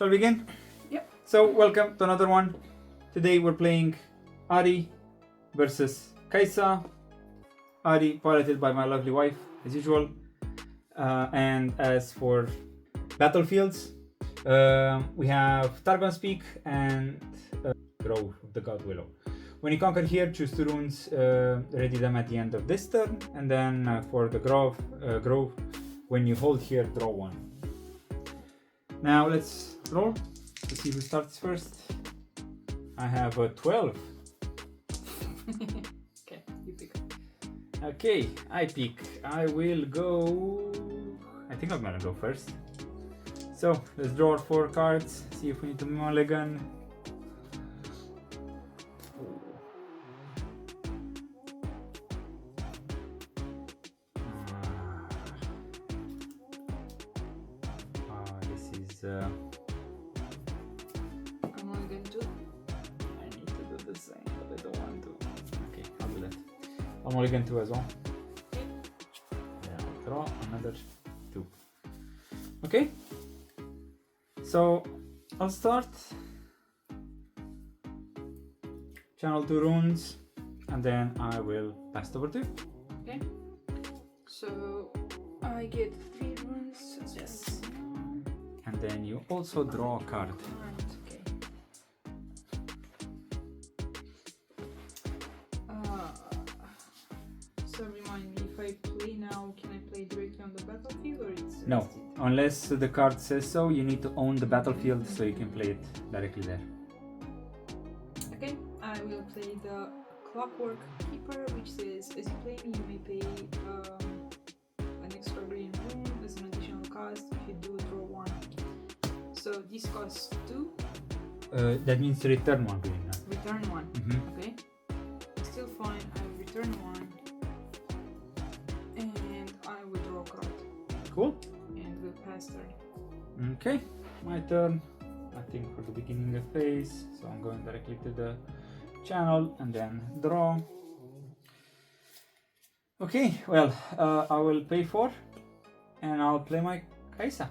Shall we begin? Yep. So, welcome to another one. Today we're playing Ahri versus KAISA. Ahri piloted by my lovely wife, as usual. And as for battlefields, we have Targon's Peak and Grove of the God Willow. When you conquer here, choose 2 runes, ready them at the end of this turn, and then for the Grove, when you hold here, draw 1. Now let's roll to see who starts first. I have a 12. Okay, you pick. Okay, I pick. I will go. I think I'm gonna go first. So let's draw 4 cards. See if we need to mulligan. This is. I'm only going to. I need to do the same, but I don't want to. Okay, I'll do that. I'm mulligan 2 as well. Yeah, I'll draw another 2. Okay. So I'll start. Channel 2 runes, and then I will pass it over to you. Okay. So I get 3 runes. Yes. And then you also draw a card. Right, okay. So remind me, if I play now, can I play directly on the battlefield or it's No, listed? unless the card says so, you need to own the battlefield so you can play it directly there. Okay, I will play the Clockwork Keeper, which says, as you play me, you may pay an extra green rune as an additional cost. If you do, draw 1. So this costs 2, That means to return 1 green. return 1. Mm-hmm. Okay, still fine. I will return 1, and I will draw a card, Cool. and we'll pass turn. Okay, my turn. I think for the beginning of phase, so I'm going directly to the channel and then draw. Okay, well, I will pay 4 and I'll play my KAISA,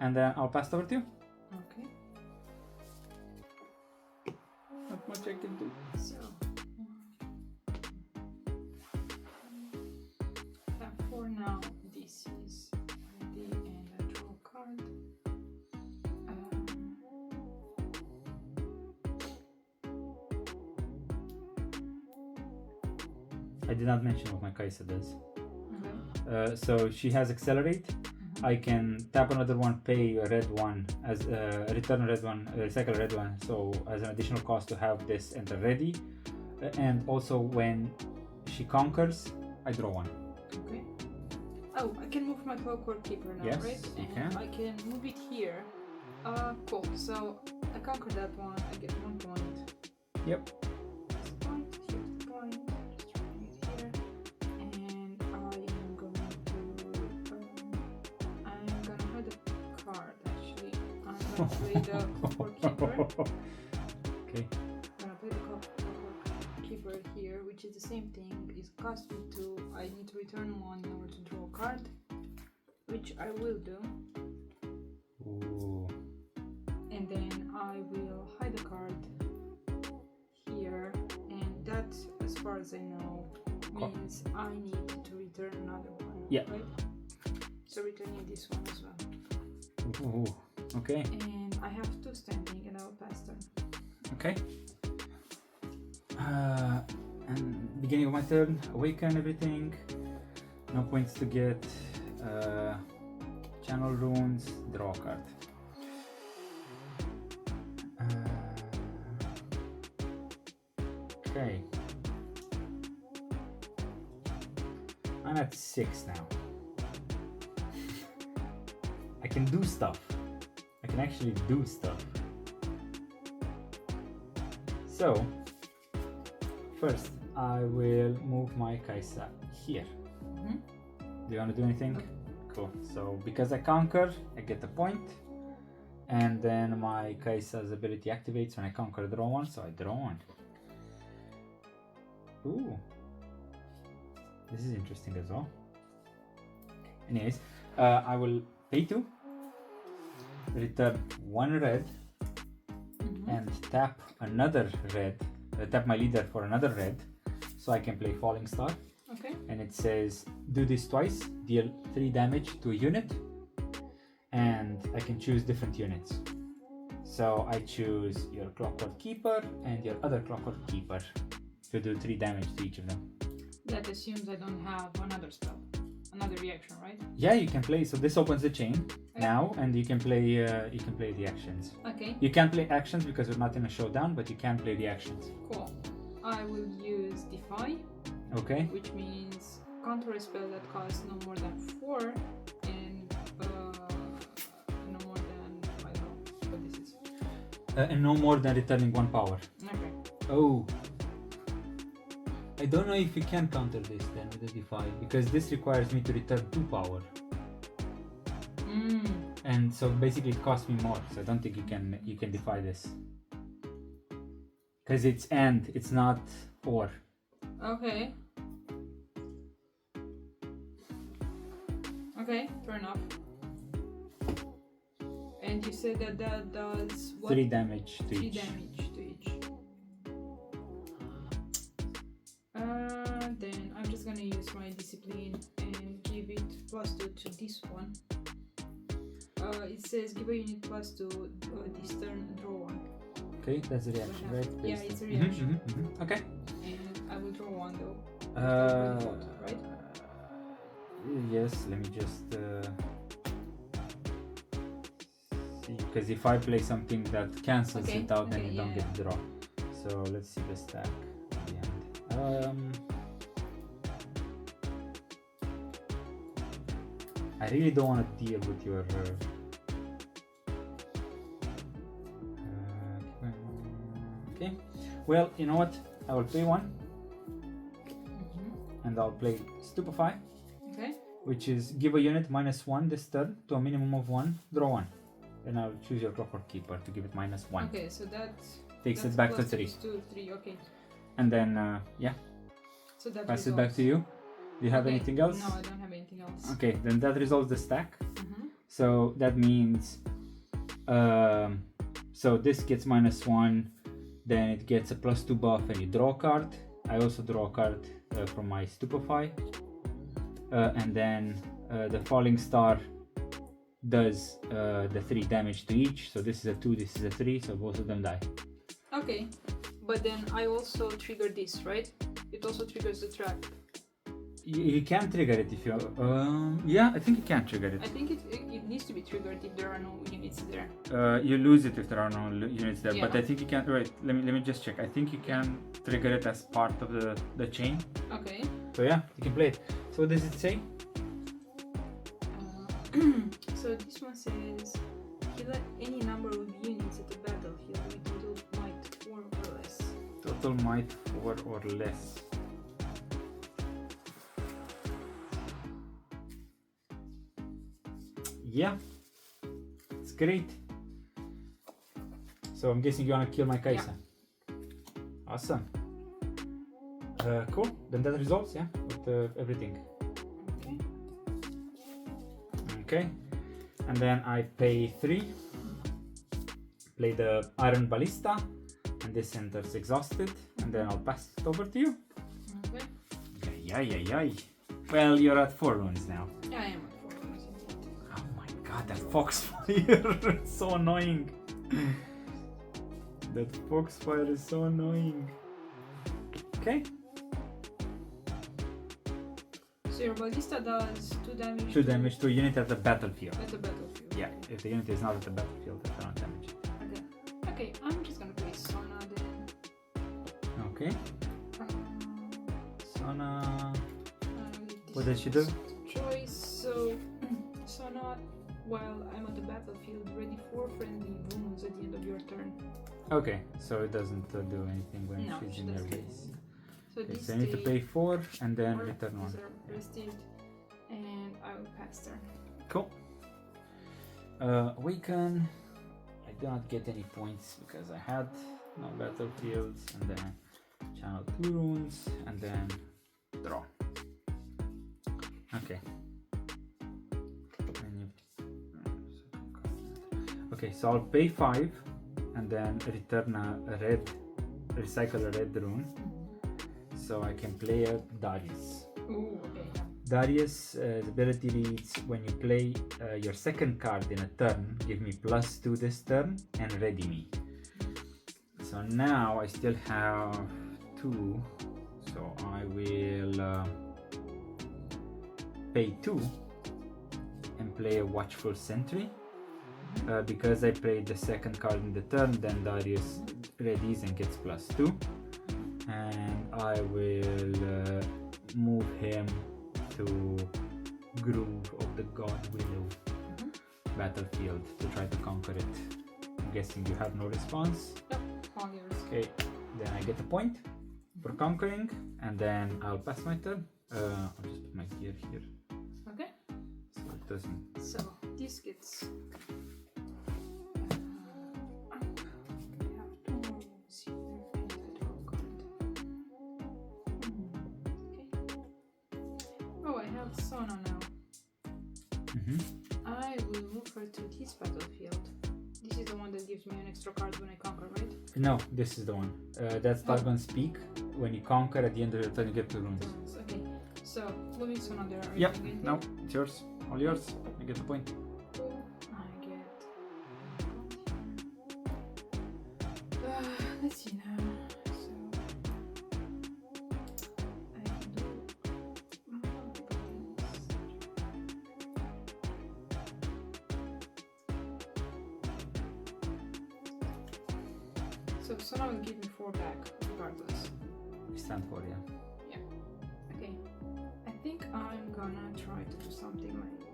and then I'll pass it over to you. Okay, Not much I can do. so I have 4 now. This is ready, and I draw a card. I did not mention what my KAISA does. Okay. So she has Accelerate. I can tap another one, pay a red one as return a red one, recycle a red one. So as an additional cost to have this enter ready, and also when she conquers, I draw 1. Okay. Oh, I can move my Clockwork Keeper now, Yes, right? you And can. I can move it here. Cool. So I conquer that one. I get 1 point. Yep. Here's the point. Here's the point. Just trying it here. And I am going to. I'm gonna hide a card. Actually, I'm gonna play the Clockwork Keeper. Okay. I'm gonna play the Clockwork Keeper here, which is the same thing. It costs me 2. I need to return 1 in order to draw a card, which I will do. Ooh. And then I will hide the card here, and that, as far as I know, means I need to return another one. Yeah. Right? So returning this one as well. Ooh. Okay. And I have 2 standing, and I will pass turn. Okay. And beginning of my turn, awaken everything. No points to get. Channel runes, draw a card. Okay. I'm at 6 now. I can do stuff. I can actually do stuff. So, first I will move my KAISA here. Do you want to do anything? Okay. Cool. So, because I conquer, I get a point. And then my KAISA's ability activates when I conquer, draw 1, so I draw 1. Ooh. This is interesting as well. Anyways, I will pay 2. return one red and tap another red, tap my leader for another red, so I can play Falling Star. Okay. And it says do this twice, deal 3 damage to a unit, and I can choose different units. So I choose your Clockwork Keeper and your other Clockwork Keeper to do 3 damage to each of them. That assumes I don't have another spell, another reaction, right? Yeah, you can play. So this opens the chain now, and you can play the actions. Okay. You can't play actions because we're not in a showdown, but you can play the actions. Cool. I will use Defy. Okay. Which means counter a spell that costs no more than 4 and no more than, I don't know what this is. And no more than returning 1 power. Okay. Oh. I don't know if you can counter this then with the Defy, because this requires me to return 2 power. And so basically it costs me more, so I don't think you can defy this. Because it's and, it's not or. Okay. Okay, fair enough. And you said that that does what? 3 damage to 3 each. damage to each. Then I'm just gonna use my discipline and give it +2 to this one. It says give a unit +2 this turn, draw 1. Okay, that's a reaction, right? Yeah, it's a reaction. Okay. And I will draw 1 though. Right? Yes, let me just see, because if I play something that cancels it out, then you don't get to draw. So let's see the stack at the end. I really don't want to deal with your okay. Well, you know what? I will play 1 and I'll play Stupefy. Okay. Which is give a unit -1 this turn to a minimum of 1, draw 1. Then I'll choose your Clockwork Keeper to give it -1. Okay, so that takes it back to 3. 2, 3, okay. And then yeah, so that pass resolves. it back to you. Do you have anything else? No, I don't have anything else. Okay, then that resolves the stack. So that means so this gets -1, then it gets a +2 buff and you draw a card. I also draw a card from my Stupefy. And then the Falling Star does the 3 damage to each. So this is a 2, this is a 3, so both of them die. Okay, but then I also trigger this, right? It also triggers the trap. You can trigger it if you... yeah, I think you can trigger it. I think it needs to be triggered if there are no units there. You lose it if there are no units there, Yeah. but I think you can... Wait, let me just check. I think you can trigger it as part of the chain. Okay. So yeah, you can play it. So what does it say? So this one says heal any number of units at the battlefield with total might 4 or less. Total might 4 or less. Yeah, it's great. So I'm guessing you wanna kill my Kaisa. Yeah. Awesome. Cool. Then that resolves, yeah, with everything. Okay. Okay. And then I pay 3. Play the Iron Ballista, and this enters exhausted, and then I'll pass it over to you. Okay. Yay. Well, you're at 4 runes now. Yeah, I am at 4 runes indeed. Oh my god, that Foxfire is so annoying. That Foxfire is so annoying. Okay. So your ballista does 2 damage. 2 damage to a unit at the battlefield. At the battlefield. Yeah, if the unit is not at the battlefield, I cannot damage it. Okay, I'm just gonna play Sona then. Okay. Sona. This What does she do? Choice. So Sona, while I'm on the battlefield, ready 4 friendly wounds at the end of your turn. Okay, so it doesn't do anything when No, she's she in your doesn't. base. So Okay, this so I need to pay 4 and then return 1. These are rested, and I will pass turn. Cool. Awaken. I do not get any points because I had no battlefields, and then channel 2 runes and then draw. Okay. Okay, so I'll pay 5 and then return a red, recycle a red rune. So I can play a Darius. Ooh, okay. Darius' ability reads, when you play your second card in a turn, give me +2 this turn and ready me. So now I still have 2, so I will pay 2 and play a Watchful Sentry. Because I played the second card in the turn, then Darius readies and gets +2. And I will move him to Groove of the God Willow battlefield to try to conquer it. I'm guessing you have no response. Yep, all yours. Okay, then I get a point for conquering, and then I'll pass my turn. I'll just put my gear here. Okay. So it doesn't. So this gets. Sona now. I will move her to this battlefield. This is the one that gives me an extra card when I conquer, right? No, this is the one. That's Targon's Peak. When you conquer at the end of your turn, you get 2 runes. Okay, so moving Sona there. Yep, no, it's yours. All yours. You get the point. I get. Let's see now. So Sona will give me 4 back, regardless. We stand for, yeah. Yeah. Okay. I think I'm gonna try to do something like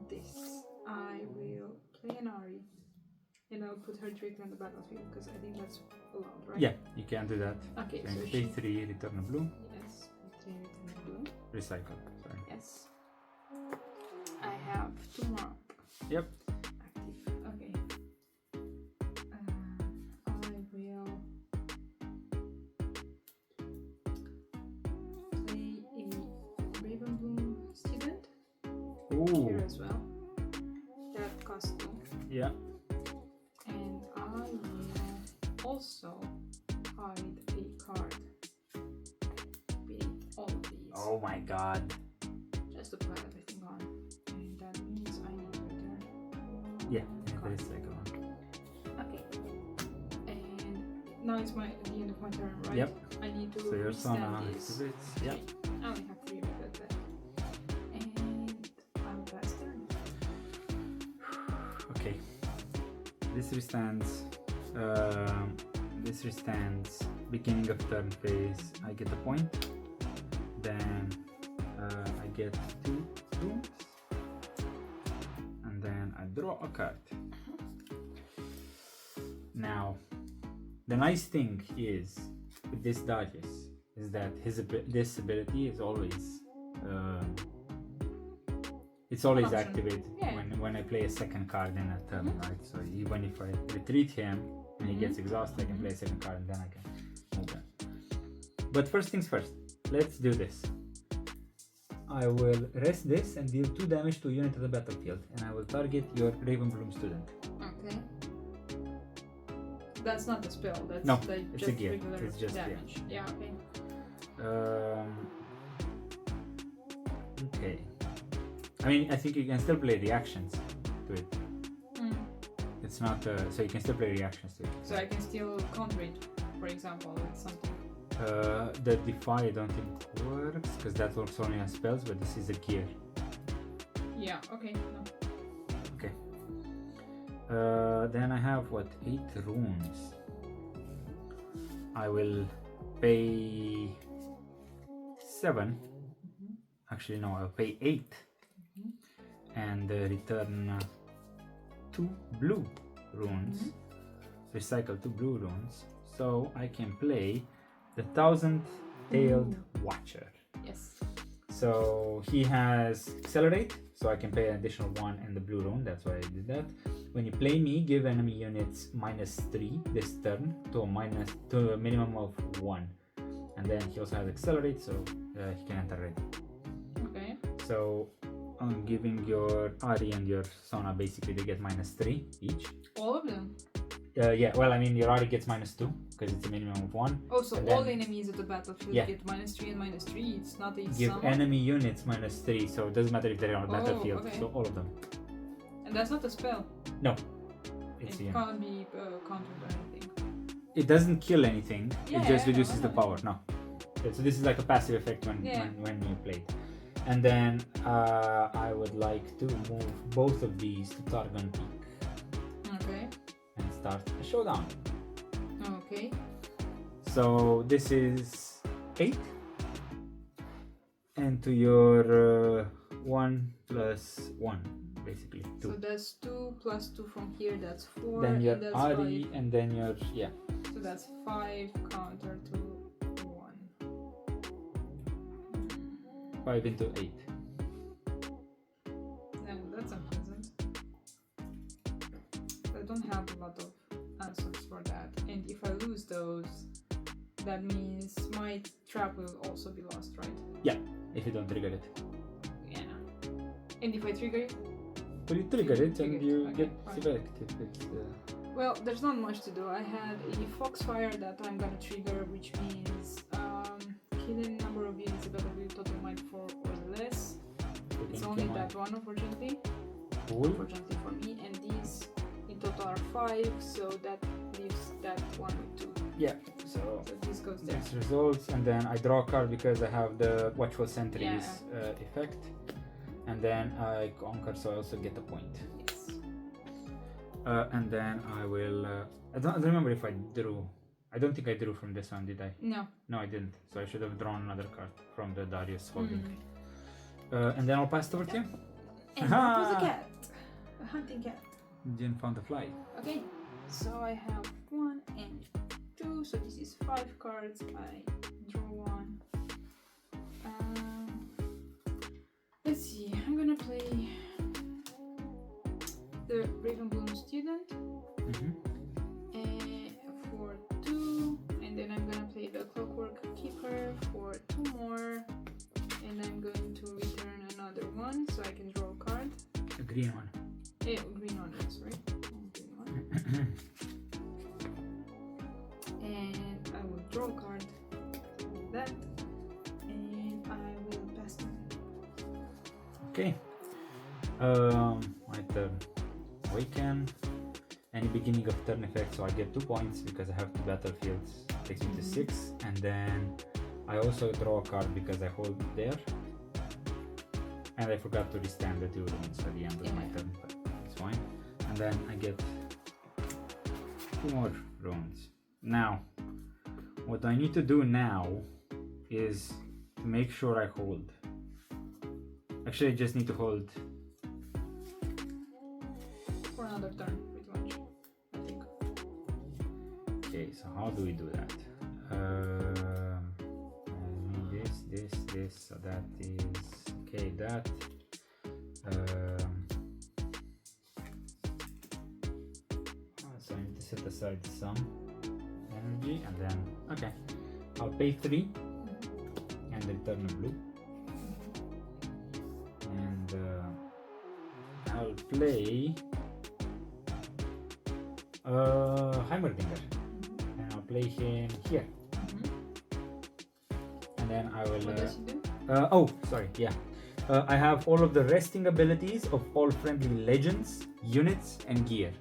this. I will play an Ahri, and I'll put her directly on the battlefield because I think that's allowed, right? Yeah, you can do that. Okay, So so pay 3, return a blue. Yes, pay 3, return a blue. Recycle, sorry. Yes. I have 2 more up. Yep. Active. Okay. I will play a Ravenbloom student here Ooh. as well. That costs 2. Yeah. And I will also hide a card beneath all of these. Oh my god. Just to put everything on. And that means I need to return. Yeah, Card. recycle one. Okay. And now it's the end of my turn, right? Yep. I need to So your Sona stand this. activates. Yeah. Okay. I only have 3 with that. And I'll pass turn. Okay. This restands. This restands. Beginning of turn phase. I get a point. Then I get 2 rooms. And then I draw a card. Now, the nice thing is with this Darius is that this ability is always Option. activated Yeah. when I play a second card in a turn, right? So even if I retreat him and he gets exhausted, I can play a second card and then I can move him. But first things first, let's do this. I will rest this and deal 2 damage to a unit of the battlefield, and I will target your Ravenbloom student. Okay. That's not the spell. That's No, the it's a just gear. regular It's just damage. Yeah. Okay. Okay. I mean, I think you can still play reactions to it. It's not so you can still play reactions to it. So I can still counter it, for example, with something. The defy I don't think works because that works only on spells, but this is a gear. Yeah. Okay. No. Okay. Then I have what, 8 runes. I will pay 7. Actually, no, I'll pay 8 and return 2 blue runes. Recycle 2 blue runes, so I can play the 1000-tailed Watcher. Yes. So he has Accelerate, so I can pay an additional 1 and the blue rune, that's why I did that. When you play me, give enemy units -3 this turn to a minimum of 1. And then he also has Accelerate, so he can enter ready. Okay. So on giving your Ahri and your Sona, basically they get -3 each. All of them? Yeah, well, I mean, your Ahri gets -2 because it's a minimum of 1. Oh, so And all then- enemies at the battlefield Yeah. get -3 and -3. It's not a Give sum. enemy units -3, so it doesn't matter if they're on the Oh, battlefield. okay. So all of them. And that's not a spell. No, it's It yeah. can't be countered or anything. It doesn't kill anything. Yeah, it just yeah, reduces I the know. power. No, so this is like a passive effect Yeah. when you play it. And then I would like to move both of these to Targon Peak Okay. and start a showdown. Okay. So this is 8, and to your 1 plus 1, basically 2. So that's 2 plus 2 from here. That's 4. Then your and that's Ahri, 5. and then your So that's 5 counter to 1. 5 into 8. No, that's unpleasant. I don't have a lot of answers for that. And if I lose those, that means my trap will also be lost, right? Yeah, if you don't trigger it. Yeah. And if I trigger it? But you trigger it and you Okay, get fine. effective. Well, there's not much to do. I had a Foxfire that I'm gonna trigger, which means killing number of units above the total might 4 or less. It's only that one, unfortunately. Cool. Unfortunately for me, and these in total are 5, so that leaves that one with 2. Yeah, so So this goes there. next results, and then I draw a card because I have the Watchful Sentries effect, and then I conquer, so I also get a point. Yes. And then I will. I don't remember if I drew. I don't think I drew from this one, did I? No. No, I didn't. So I should have drawn another card from the Darius holding. Mm. And then I'll pass it over to you. And that was a cat. A hunting cat. Didn't found a fly. Okay. So I have 1 and 2. So this is 5 cards. I draw 1. Let's see. I'm gonna play the Ravenbloom Student for 2, and then I'm gonna play the Clockwork Keeper for 2 more, and I'm going to return another one so I can draw a card. A green one. Green one, yes, right? Green one. And I will draw a card like that, and I will pass them. Okay. My turn. Awaken. Any beginning of turn effect, so I get 2 points because I have 2 battlefields. Takes me to 6, and then I also draw a card because I hold there. And I forgot to restand the 2 runes at the end of my turn, but it's fine. And then I get 2 more runes. Now, what I need to do now is to make sure I hold. Actually, I just need to hold. For another turn, pretty much, I think. Okay, so how do we do that? This, so that is okay. That. So I need to set aside some energy, and then okay, I'll pay 3 and return a blue, and I'll play Heimerdinger, and I'll play him here, and then I will. What does he do? Oh, sorry, yeah. I have all of the resting abilities of all friendly legends, units, and gear.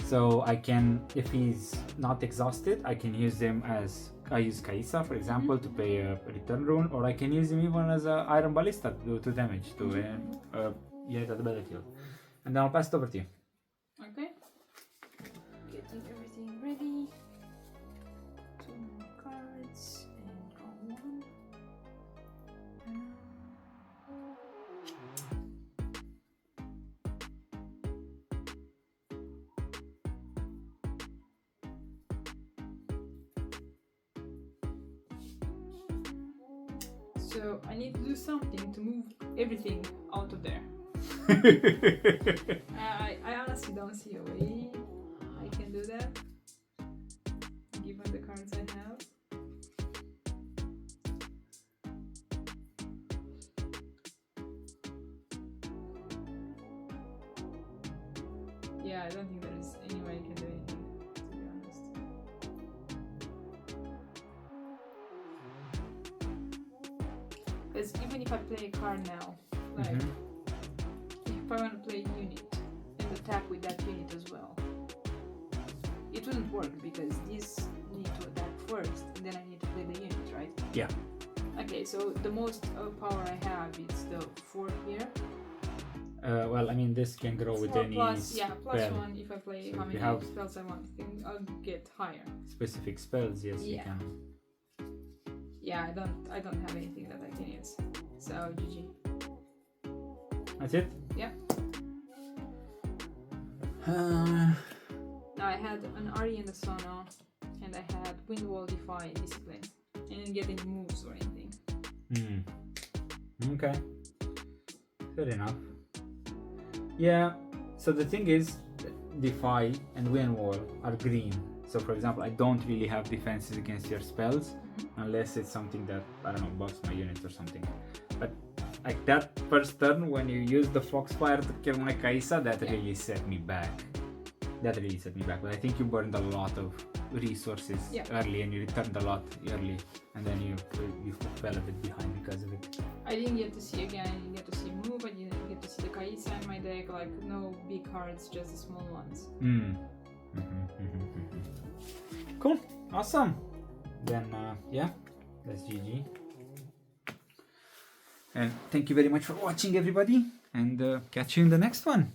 So I can, if he's not exhausted, I can use him as, I use KAISA, for example, to pay a return rune, or I can use him even as an Iron Ballista to do 2 damage to unit at the battlefield. And then I'll pass it over to you. Okay. Getting everything ready. 2 more cards and draw 1. So I need to do something to move everything out of there. I honestly don't see a way I can do that, given the cards I have. Yeah, I don't think there is any way I can do anything, to be honest. Because even if I play a card now, like, if I want to play a unit and attack with that unit as well, it wouldn't work because these need to attack first, and then I need to play the unit, right? Yeah. Okay, so the most power I have is the 4 here. Well, I mean, this can grow with any plus, yeah, plus spell. 1 if I play So how if you many have spells I want. I'll get higher. Specific spells, yes, you Yeah. can. Yeah, I don't have anything that I can use. So GG. That's it? Yeah. Uh, Now I had an Ahri and a Sono, and I had Wind Wall, Defy, Discipline. I didn't get any moves or anything. Okay. Fair enough. Yeah, so the thing is, Defy and Wind Wall are green. So for example, I don't really have defenses against your spells, unless it's something that, I don't know, buffs my units or something. But like that first turn when you use the Foxfire to kill my KAISA, that really set me back. But I think you burned a lot of resources early and you returned a lot early, and then you fell a bit behind because of it. I didn't get to see again, I didn't get to see move, I didn't get to see the KAISA in my deck, like no big cards, just the small ones. Cool, awesome. Then yeah, that's GG. And thank you very much for watching, everybody, and catch you in the next one.